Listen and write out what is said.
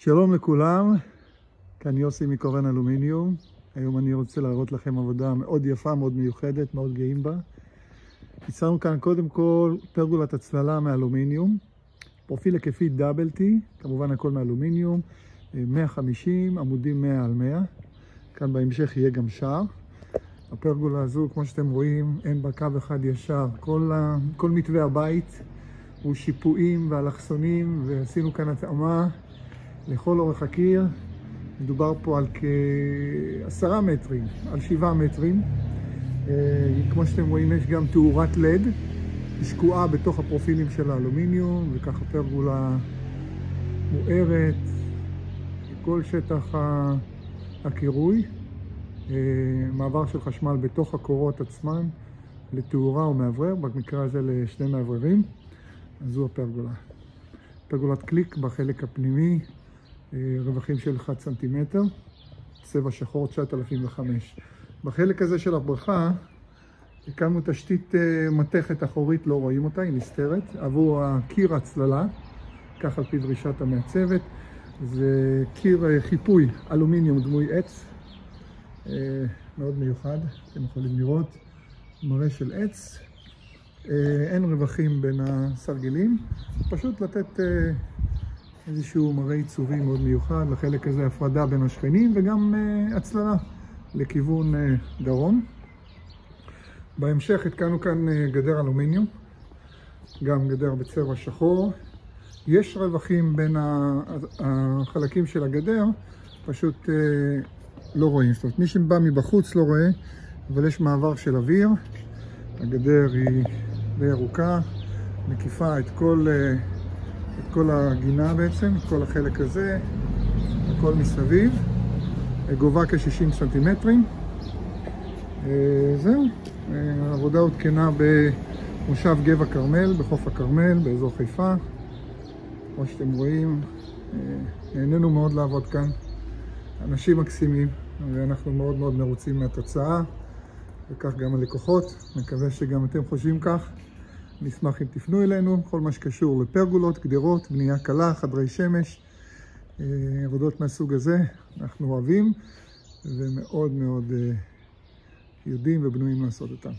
שלום לכולם, כאן יוסי מקורן אלומיניום. היום אני רוצה להראות לכם עבודה מאוד יפה, מאוד מיוחדת, מאוד גאים בה. ייצרנו כאן קודם כל פרגולת הצללה מאלומיניום, פרופיל היקפי דאבל טי, כמובן הכל מאלומיניום, 150 עמודים 100 על 100. כאן בהמשך יהיה גם שער. הפרגולה הזו, כמו שאתם רואים, אין בה קו אחד ישר. כל מתווה הבית הוא שיפועים ואלכסונים, ועשינו כאן התאמה לכל אורך הקיר. מדובר פה על כ10 מטרים, על 7 מטרים. כמו שאתם רואים, יש גם תאורת לד, שקועה בתוך הפרופילים של האלומיניום, וככה פרגולה מוארת בכל שטח הקירוי. מעבר של חשמל בתוך הקורות עצמן לתאורה ומאוורר, במקרה הזה לשני מאווררים. אז זו הפרגולה. פרגולת קליק בחלק הפנימי, רווחים של 1 סנטימטר, צבע שחור 9005. בחלק הזה של הבריכה הקמנו תשתית מתכת אחורית, לא רואים אותה, היא נסתרת, עבור הקיר הצללה, כך על פי דרישת המעצבת. זה קיר חיפוי אלומיניום דמוי עץ, מאוד מיוחד, אתם יכולים לראות, מראה של עץ. אין רווחים בין הסרגלים, פשוט לתת איזשהו מראה עיצובי מאוד מיוחד. לחלק הזה הפרדה בין השכנים וגם הצללה לכיוון דרום. בהמשך התקנו כאן גדר אלומיניום, גם גדר בצבע שחור. יש רווחים בין החלקים של הגדר, פשוט לא רואים. זאת אומרת, מי שבא מבחוץ לא רואה, אבל יש מעבר של אוויר. הגדר היא די ארוכה, מקיפה את כל הגינה בעצם, את כל החלק הזה, הכל מסביב. גובה כ60 סנטימטרים. זהו, העבודה הותקנה במושב גבע כרמל, בחוף הכרמל, באזור חיפה. כמו שאתם רואים, נהנינו מאוד לעבוד כאן. אנשים מקסימים, ואנחנו מאוד מאוד מרוצים מהתוצאה, וכך גם הלקוחות. מקווה שגם אתם חושבים כך. נשמח אם תפנו אלינו, כל מה שקשור לפרגולות, גדרות, בנייה קלה, חדרי שמש, עבודות מהסוג הזה. אנחנו אוהבים ומאוד מאוד יודעים ובנויים לעשות אותם.